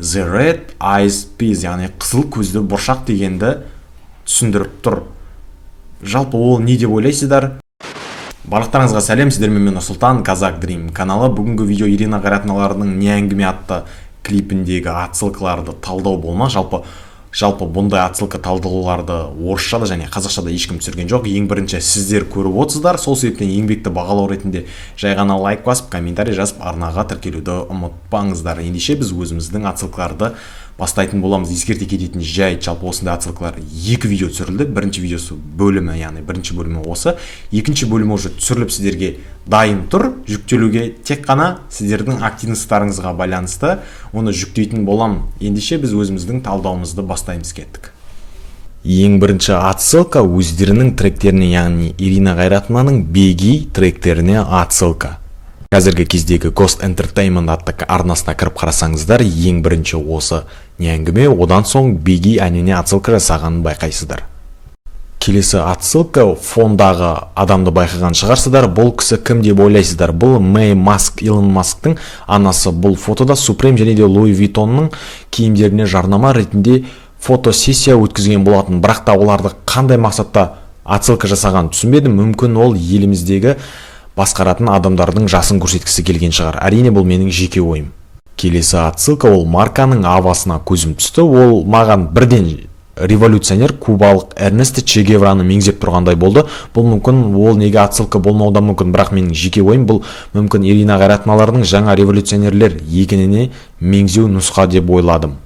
The red eyes peas, яғни қызыл көзді бұршақ дегенді түсіндіріп тұр. Жалпы ол не деп ойлайсыздар? Барлықтарыңызға сәлем, сіздермен мен Нұрсұлтан, Казак Дрим каналы. Бүгінгі видео Ирина Қайратовналардың «Не әңгіме» атты клипіндегі отсылкаларды талдау болмақ. Жалпы бұндай отсылка талдауларды орысшада және қазақшада ешкім түсірген жоқ. Ең бірінші сіздер көріп отырсыздар. Сол себептен еңбекті бағалау ретінде жай ғана лайк басып, комментарий жазып, арнаға тіркелуді ұмытпаңыздар. Ендеше біз өзіміздің отсылкаларды бастайтын боламыз. Ескерте кететін жайт, жалпы осындай отсылкалар екі видео түсірілді. Бірінші видеосы бөлімі, яғни бірінші бөлімі осы. Екінші бөлімі уже түсіріліп сіздерге дайын тұр. Жүктелуге тек қана сіздердің активностарыңызға байланысты оны жүктейтін болам. Ендеше біз өзіміздің талдауымызды бастаймыз, кеттік. Ең бірінші отсылка өздерінің тректеріне, яғни Ирина Қайратовнаның Беги тректеріне отсылка. Қазіргі кездегі Ghost Entertainment атты арнасына кіріп қарасаңыздар, ең бірінші осы не әңгіме, одан соң Беги әніне отсылка жасағанын байқайсыздар. Келесі отсылка фондағы адамды байқаған шығарсыздар. Бұл кісі кім деп ойлайсыздар? Бұл Мэй Маск, Илон Масктың анасы. Бұл фотода Supreme және де Louis Vuittonның киімдеріне жарнама ретінде фотосессия өткізген болатын. Бірақ та оларды қандай мақсатта отсылка жасаған түсінбедім. Мүмкін ол еліміздегі басқаратын адамдардың жасын көрсеткісі келген шығар. Әрине бұл менің жеке ойым. Келесі отсылка ол марканың авасына көзім түсті. Ол маған бірден революционер кубалық Эрнесто Че Гевраны меңзеп тұрғандай болды. Бұл мүмкін ол неге отсылка болмауы мүмкін, бірақ менің жеке ойым бұл мүмкін Ирина Қайратовналардың жаңа революционерлер екеніне меңзеу нұсқа деп ойладым.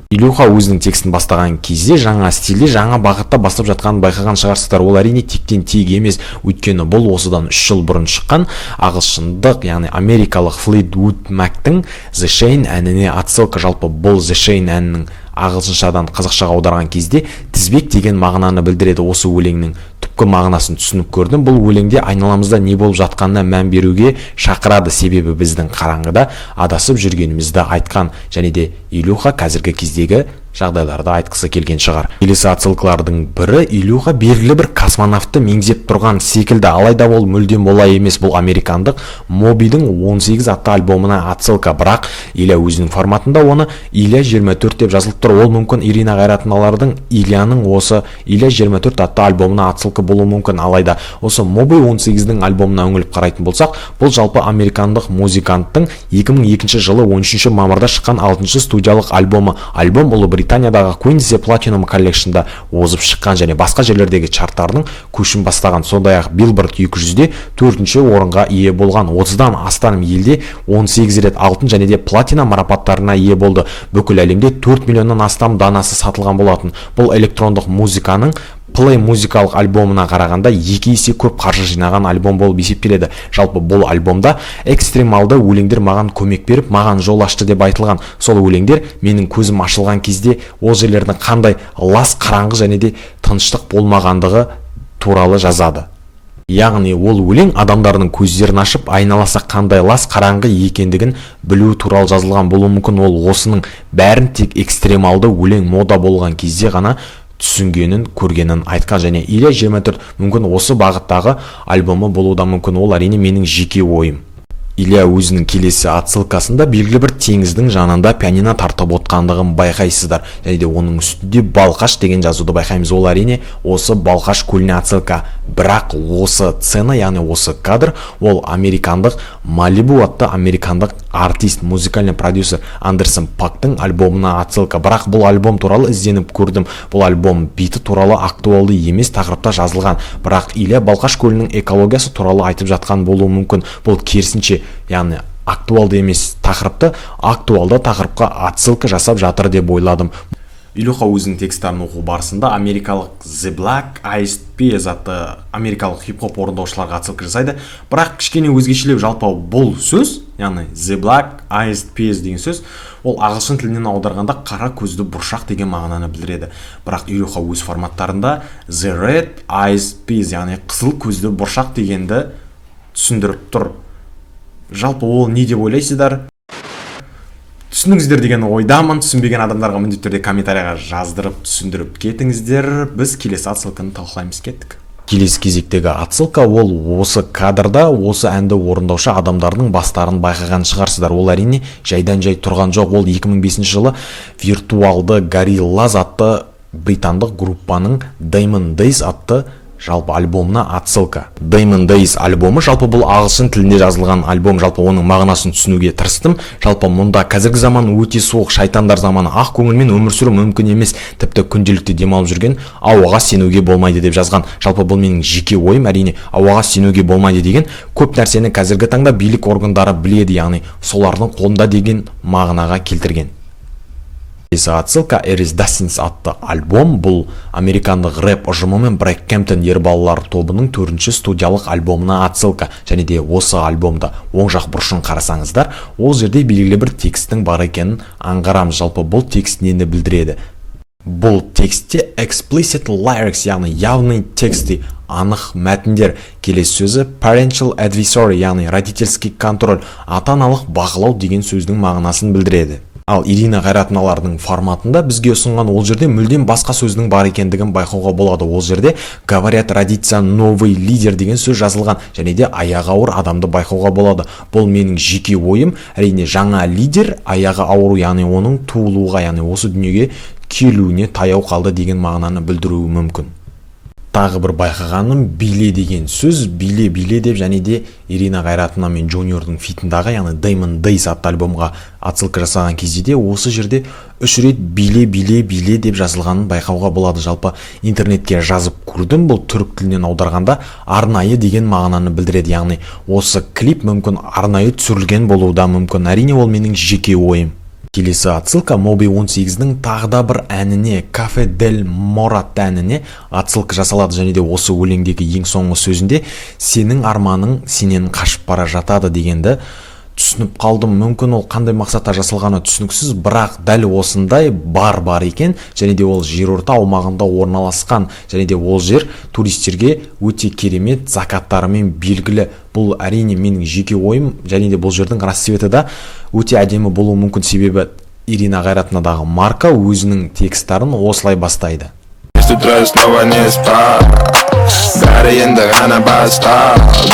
Илюха өзінің текстін бастаған кезде жаңа стилде, жаңа бағытта бастап жатқанын байқаған шығарсыздар. Ол әрине тектен тек емес, өйткені бұл осыдан 3 жыл бұрын шыққан ағылшындық, яғни америкалық Fleetwood Mac'тың The Shane әніне отсылка. Жалпы бұл The Shane әнінің ағылшыншадан қазақшаға аударған кезде тізбек деген мағынаны білдіреді. Осы өлеңнің түпкі мағынасын түсініп көрдім. Бұл өлеңде айналамызда не болып жатқанына мән беруге шақырады, себебі біздің қараңғыда адасып жүргенімізді айтқан, және де Илюха қазіргі кездегі жағдайларды айтқысы келген шығар. Келесі отсылкалардың бірі Илюха белгілі бір космонавтты меңзеп тұрған секілді, алайда ол мүлдем олай емес. Бұл американдық Мобидің 18 атты альбомына отсылка, бірақ Илья өзінің форматында оны Илья 24 деп жазылып тұр. Ол мүмкін Ирина Қайратовналардың Ильяның осы Илья 24 атты альбомына отсылка болуы мүмкін. Алайда осы Моби 18-дің альбомына үңіліп қарайтын болсақ, бұл жалпы американдық музыканттың 2002 жылы 13 мамырда шыққан 6-шы студиялық альбомы. Альбом Британиядағы Queen's The Platinum Collection'да озып шыққан және басқа жерлердегі чарттардың көшін бастаған. Сондай-ақ Billboard 200-де 4-ші орынға ие болған. 30-дан астам елде 18 рет алтын және де платина марапаттарына ие болды. Бүкіл әлемде 4 миллионнан астам данасы сатылған болатын. Бұл электрондық музыканың Play музыкалық альбомына қарағанда 2 есе көп қаржы жинаған альбом болып есептеледі. Жалпы бұл альбомда экстремалды өлеңдер маған көмек беріп, маған жол ашты деп айтылған. Сол өлеңдер менің көзім ашылған кезде ол жерлердің қандай лас, қараңғы және де тыныштық болмағандығы туралы жазады. Яғни ол өлең адамдардың көздерін ашып, айналасы қандай лас, қараңғы екендігін білу туралы жазылған болуы мүмкін. Ол осының бәрін тек экстремалды өлең мода болған кезде ғана түсінгенін, көргенін айтқан, және Илья 24 мүмкін осы бағыттағы альбомы болуы да мүмкін. Ол әрине менің жеке ойым. Илья өзінің келесі отсылкасында белгілі бір теңіздің жанында пианино тартып отқандығын байқайсыздар, және де оның үстінде Балқаш деген жазуды байқаймыз. Ол әрине осы Балқаш көліне отсылка. Бірақ осы сцена, яғни осы кадр, ол американдық Малибу атты американдық артист, музыкальный продюсер Андерсон Пактың альбомына отсылка. Бірақ бұл альбом туралы ізденіп көрдім. Бұл альбом биті туралы актуалды емес тақырыпта жазылған. Бірақ Илья Балқаш көлінің экологиясы туралы айтып жатқан болуы мүмкін. Бұл керісінше, яғни актуалды емес тақырыпты актуалды тақырыпқа отсылка жасап жатыр деп ойладым. Илюха өзінің текстарын оқу барысында америкалық The Black Eyed Peas атты америкалық хип-хоп орындаушыларға отсылка жасайды. Бірақ кішкене өзгешелеу. Жалпы бұл сөз, яғни The Black Eyed Peas деген сөз, ол ағылшын тілінен аударғанда қара көзді бұршақ деген мағынаны білдіреді. Бірақ Илюха өз форматтарында The Red Eyed Peas, яғни қызыл көзді бұршақ дегенді түсіндіріп тұр. Жалпы ол не деп ойлайсыздар? Түсініңіздер деген ойдамын. Түсінбеген адамдарға міндетті түрде комментарийға жаздырып түсіндіріп кетіңіздер. Біз келесі отсылканы талқылаймыз, кеттік. Келесі кезектегі отсылка ол осы кадрда осы әнді орындаушы адамдардың бастарын байқаған шығарсыздар. Ол әрине жайдан жай тұрған жоқ. Ол 2005 жылы виртуалды Gorillaz атты британдық группаның Diamond Days атты жалпы альбомына отсылка. Diamond Days альбомы жалпы бұл ағылшын тілінде жазылған альбом. Жалпы оның мағынасын түсінуге тырыстым. Жалпы мұнда қазіргі заман өте суық, шайтандар заманы, ақ көңілмен өмір сүру мүмкін емес, тіпті күнделікті демалып жүрген ауаға сенуге болмайды деп жазған. Жалпы бұл менің жеке ойым. Әрине ауаға сенуге болмайды деген көп нәрсені қазіргі таңда билік органдары біледі, яғни солардың қолында деген мағынаға келтірген. Отсылка Эрис Дастинс атты альбом. Бұл американдық рэп ұжымы мен Брекхэмптон ер балалар тобының 4-ші студиялық альбомына отсылка. Және де осы альбомда оң жақ бұрышын қарасаңыздар, ол жерде белгілі бір текстің бар екенін аңғарамыз. Жалпы бұл текст нені білдіреді? Бұл текстте explicit lyrics, яғни явный тексті, анық мәтіндер. Келесі сөзі parental advisory, яғни родительский контроль, ата-аналық бақылау деген сөздің мағынасын білдіреді. Ал Ирина Қайратовналардың форматында бізге ұсынған ол жерде мүлдем басқа сөздің бар екендігін байқауға болады. Ол жерде говорят родиться новый лидер деген сөз жазылған, және де аяғы ауыр адамды байқауға болады. Бұл менің жеке ойым. Әрине жаңа лидер аяғы ауру, яғни оның туылуға, яғни осы дүниеге келуіне таяу қалды деген мағынаны білдіруі мүмкін. Тағы бір байқағаным биле деген сөз. Биле деп және де Ирина Қайратовна мен Juniorдың фитіндағы, яғни Diamond Days атты альбомға отсылка жасаған кезде де осы жерде 3 рет биле деп жазылғанын байқауға болады. Жалпы интернетке жазып көрдім. Бұл түрік тілінен аударғанда арнайы деген мағынаны білдіреді. Яғни осы клип мүмкін арнайы түсірілген болуы да мүмкін. Әрине ол менің жеке ойым. Келесі отсылка Moby 18-дің тағда бір әніне, Cafe del Morat әніне отсылка жасалады. Және де осы өлеңдегі ең соңғы сөзінде сенің арманың сенен қашып бара жатады дегенді түсініп қалдым. Мүмкін ол қандай мақсатта жасалғаны түсініксіз, бірақ дәл осындай бар екен. Және де ол жерорта аумағында орналасқан. Және де ол жер туристерге өте керемет закаттарымен белгілі. Бұл әрине менің жеке ойым. Және де бұл жердің расцветі да өте әдемі болуы мүмкін, себебі Ирина Қайратовнадағы марка өзінің текстарын осылай бастайды.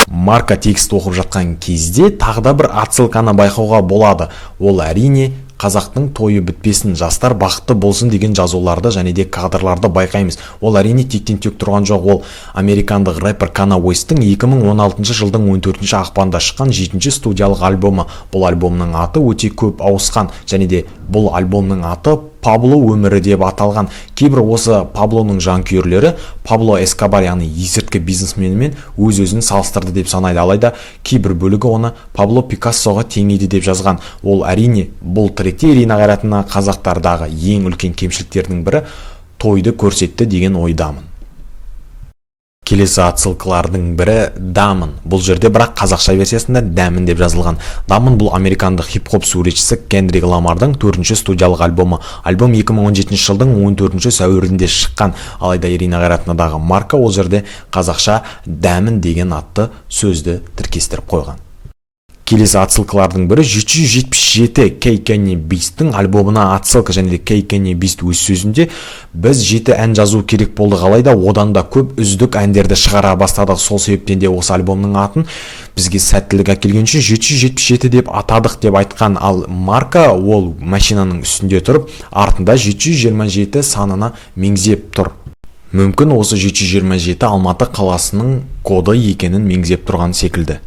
Марка текст оқып жатқан кезде тағда бір отсылканы байқауға болады. Ол әрине қазақтың тойы бітпесін, жастар бақытты болсын деген жазуларды және де кадрларды байқаймыз. Ол әрине тектен тек тұрған жоқ. Ол американдық рэпер Kanye West'тің 2016 жылдың 14 ақпанда шыққан 7-ші студиялық альбомы. Бұл альбомның аты өте көп ауысқан, және де бұл альбомның аты Пабло өмірі деп аталған. Кейбір осы Паблоның жанкүйерлері Пабло Эскобар, яғни есірткі бизнесменімен өз-өзін салыстырды деп санайды. Алайда кейбір бөлігі оны Пабло Пикассоға теңейді деп жазған. Ол әрине бұл тректе Ирина Қайратовна қазақтардағы ең үлкен кемшіліктердің бірі тойды көрсетті деген ойдамын. Келесі отсылкалардың бірі Дамын. Бұл жерде бірақ қазақша версиясында Дәмін деп жазылған. Дамын бұл американдық хип-хоп суретшісі Кендрик Ламардың 4-ші студиялық альбомы. Альбом 2017 жылдың 14 сәуірінде шыққан. Алайда Ирина Қайратовнадағы марка ол жерде қазақша Дәмін деген атты сөзді тіркестіріп қойған. Келесі отсылкалардың бірі 777 Kanye Beast'тің альбомына отсылка. Және де Kanye Beast өз сөзінде біз 7 ән жазу керек болды, алайда одан да көп үздік әндерді шығара бастадық. Сол себептен де осы альбомның атын бізге сәттілік әкелген үшін 777 деп атадық деп айтқан. Ал марка ол машинаның үстінде тұрып, артында 727 санына меңзеп тұр. Мүмкін осы 727 Алматы қаласының коды екенін меңзеп тұрған секілді.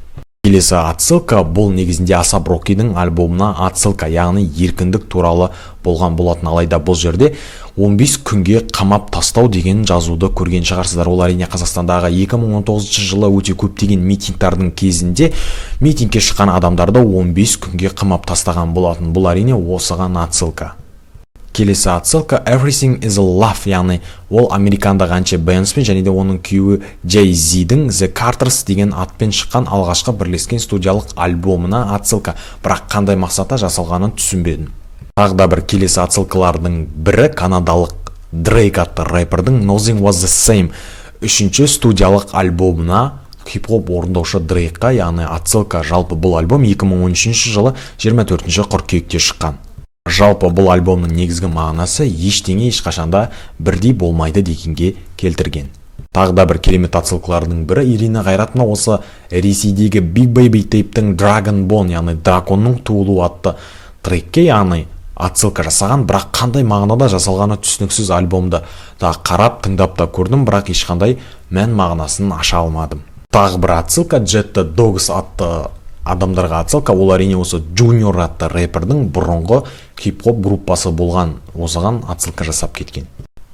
Келесі отсылка бұл негізінде Асап Рокидің альбомына отсылка, яғни еркіндік туралы болған болатын. Алайда бұл жерде 15 күнге қамап тастау деген жазуды көрген шығарсыздар. Ол әрине Қазақстандағы 2019 жылы өте көптеген митингтардың кезінде митингке шыққан адамдарды 15 күнге қамап тастаған болатын. Бұл әрине осыған отсылка. Келесі отсылка Everything is a Laugh, яғни ол американдық әнші Бенспен және де оның күйеуі Jay-Z'дің The Carters деген атпен шыққан алғашқы бірлескен студиялық альбомына отсылка, бірақ қандай мақсатта жасалғанын түсінбедім. Тағы да бір келесі отсылкалардың бірі канадалық Дрейк атты рэпердің Nothing Was the Same 3-ші студиялық альбомына хип-хоп орындаушы Дрейкқа, яғни отсылка. Жалпы бұл альбом 2013 жылы 24 қыркүйекте шыққан. Жалпы бұл альбомның негізгі мағынасы ештеңе ешқашанда бірдей болмайды дегенге келтірген. Тағы да бір керемет отсылкалардың бірі Ирина Қайратовна осы Ресейдегі Big Baby Tape'тің Dragon Bone, яғни драконның туылуы атты трекке, яғни отсылка жасаған, бірақ қандай мағынада жасалғаны түсініксіз альбомды да қарап, тыңдап та көрдім, бірақ ешқандай мән мағынасын аша алмадым. Тағы бір отсылка Jet the Dogs атты адамдарға отсылка, ол әрине осы Junior атты рэпердің бұрынғы хип-хоп группасы болған, осыған отсылка жасап кеткен.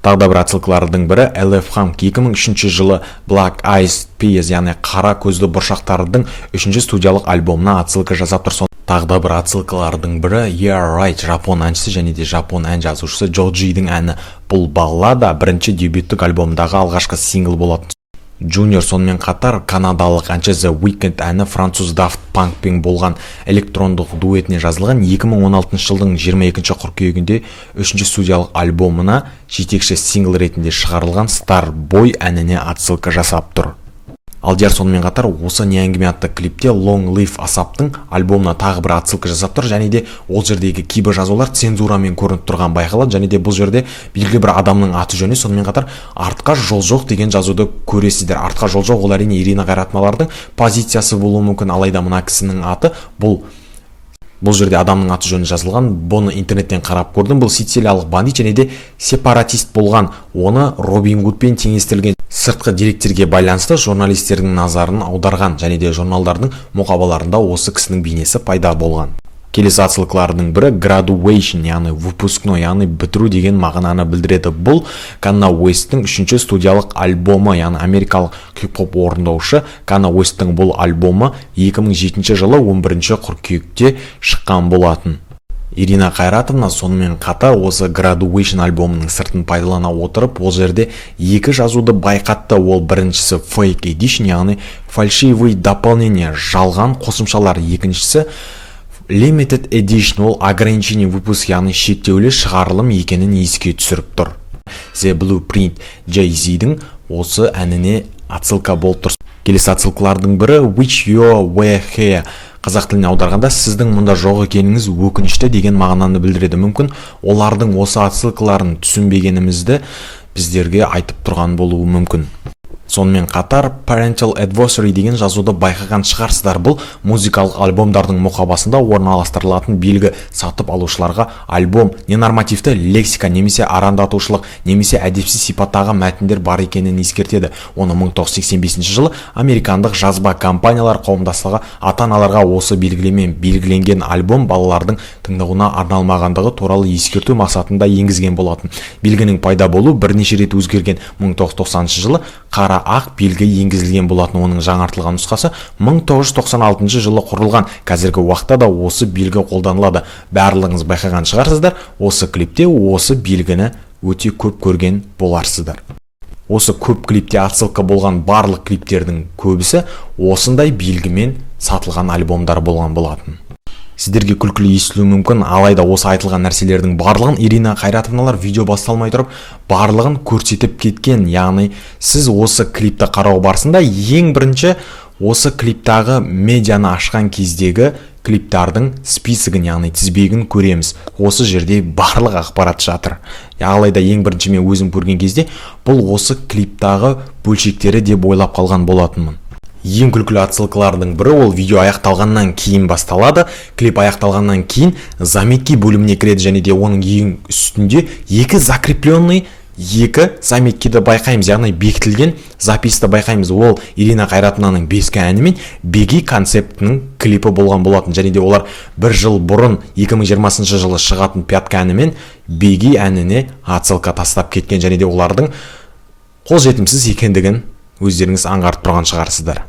Тағы да бір отсылкалардың бірі LF Funk 2003 жылы Black Eyed Peas, яғни қара көзді бұршақтардың 3-ші студиялық альбомына отсылка жасап тұр. Тағы да бір отсылкалардың бірі Yeah Right, жапон әншісі және де жапон ән жазушысы Jojiдің әні. Бұл баллада бірінші дебюттік альбомдағы алғашқы сингл болатын. Junior сонымен қатар канадалық әнші The Weeknd әні француз Daft Punkпен болған электрондық дуэтіне жазылған 2016 жылдың 22 қыркүйегінде 3-ші студиялық альбомына жетекші сингл ретінде шығарылған Starboy әніне отсылка жасап тұр. Алдияр сонымен қатар осы не әңгіме атты клипте Long Live Asap'тың альбомына тағы бір отсылка жасап тұр, және де ол жердегі кейбір жазулар цензурамен көрініп тұрған байқалады, және де бұл жерде белгілі бір адамның аты жөні, сонымен қатар артқа жол жоқ деген жазуды көресіздер. Артқа жол жоқ, ол әрине Ирина Қайратовналардың позициясы болуы мүмкін, алайда мына кісінің аты бұл жерде адамның аты жөні жазылған. Бұны интернеттен қарап көрдім. Бұл сицилиялық бандит және де сепаратист болған. Оны Робин Гудпен теңестірілген сыртқы деректерге байланысты журналистердің назарын аударған, және де журналдардың мұқабаларында осы кісінің бейнесі пайда болған. Келесі отсылкалардың бірі Graduation, яғни выпускной, яғни бітіру деген мағынаны білдіреді. Бұл Kanye West'тің 3-ші студиялық альбомы, яғни америкалық хип-хоп орындаушы Kanye West'тің бұл альбомы 2007 жылы 11 қыркүйекте шыққан болатын. Ирина Қайратовна сонымен қатар осы Graduation альбомының сыртын пайдалана отырып, ол жерде екі жазуды байқатты. Ол біріншісі Fake Edition, яғни фальшивый дополнение, жалған қосымшалар. Екіншісі Limited Edition, ол ограничение выпуск, яғни шектеулі шығарылым екенін еске түсіріп тұр. The Blueprint Jay-Z'дің осы әніне отсылка болып тұр. Келесі отсылкалардың бірі Which You Were Here, қазақ тіліне аударғанда сіздің мұнда жоқ екеніңіз өкінішті деген мағынаны білдіреді. Мүмкін олардың осы отсылкаларын түсінбегенімізді біздерге айтып тұрған болуы мүмкін. Сонымен қатар Parental Advisory деген жазуды байқаған шығарсыздар. Бұл музыкалық альбомдардың мұқабасында орналастырылатын белгі, сатып алушыларға альбом ненормативті лексика немесе арандатушылық немесе әдепсіз сипаттағы мәтіндер бар екенін ескертеді. Оны 1985 жылы американдық жазба компаниялар қауымдастығы ата-аналарға осы белгілемен белгіленген альбом балалардың тыңдауына арналмағандығы туралы ескерту мақсатында енгізген болатын. Белгінің пайда болуы бірнеше рет өзгерген. 1990 жылы қара ақ белгі енгізілген болатын. Оның жаңартылған нұсқасы 1996 жылы құрылған. Қазіргі уақытта да осы белгі қолданылады. Барлығыңыз байқаған шығарсыздар, осы клипте осы белгіні өте көп көрген боларсыздар. Осы көп клипте отсылка болған барлық клиптердің көбісі осындай белгімен сатылған альбомдар болған болатын. Сіздерге күлкілі естілуі мүмкін, алайда осы айтылған нәрселердің барлығын Ирина Қайратовналар видео басталмай тұрып барлығын көрсетіп кеткен. Яғни сіз осы клипті қарау барысында ең бірінші осы клиптағы медианы ашқан кездегі клиптардың списогін, яғни тізбегін көреміз. Осы жерде барлық ақпарат жатыр. Алайда ең бірінші мен өзім көрген кезде бұл осы клиптағы бөлшектері деп ойлап қалған болатынмын. Ең күлкілі отсылкалардың бірі ол видео аяқталғаннан кейін басталады. Клип аяқталғаннан кейін заметки бөліміне кіреді, және де оның ең үстінде екі закрепленный заметкиді байқаймыз, яғни бекітілген записті байқаймыз. Ол Ирина Қайратовнаның бескі әні мен Беги концептінің клипі болған болатын, және де олар бір жыл бұрын 2020 жылы шығатын пятка әні мен Беги әніне отсылка тастап кеткен, және де олардың қолжетімсіз екендігін өздеріңіз аңғарып тұрған шығарсыздар.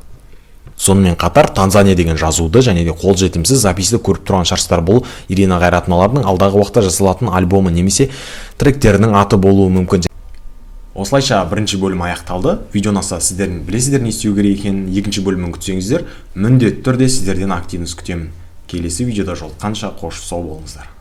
Сонымен қатар Танзания деген жазуды және де қолжетімсіз записті көріп тұрған шығарсыздар. Бұл Ирина Қайратовналардың алдағы уақытта жасалатын альбомы немесе тректерінің аты болуы мүмкін. Осылайша бірінші бөлім аяқталды. Видео ұнаса сіздердің білесіздер не істеу керек екенін, екінші бөлімін күтсеңіздер, міндетті түрде сіздерден активность күтемін. Келесі видеода жолыққанша қош сау болыңыздар.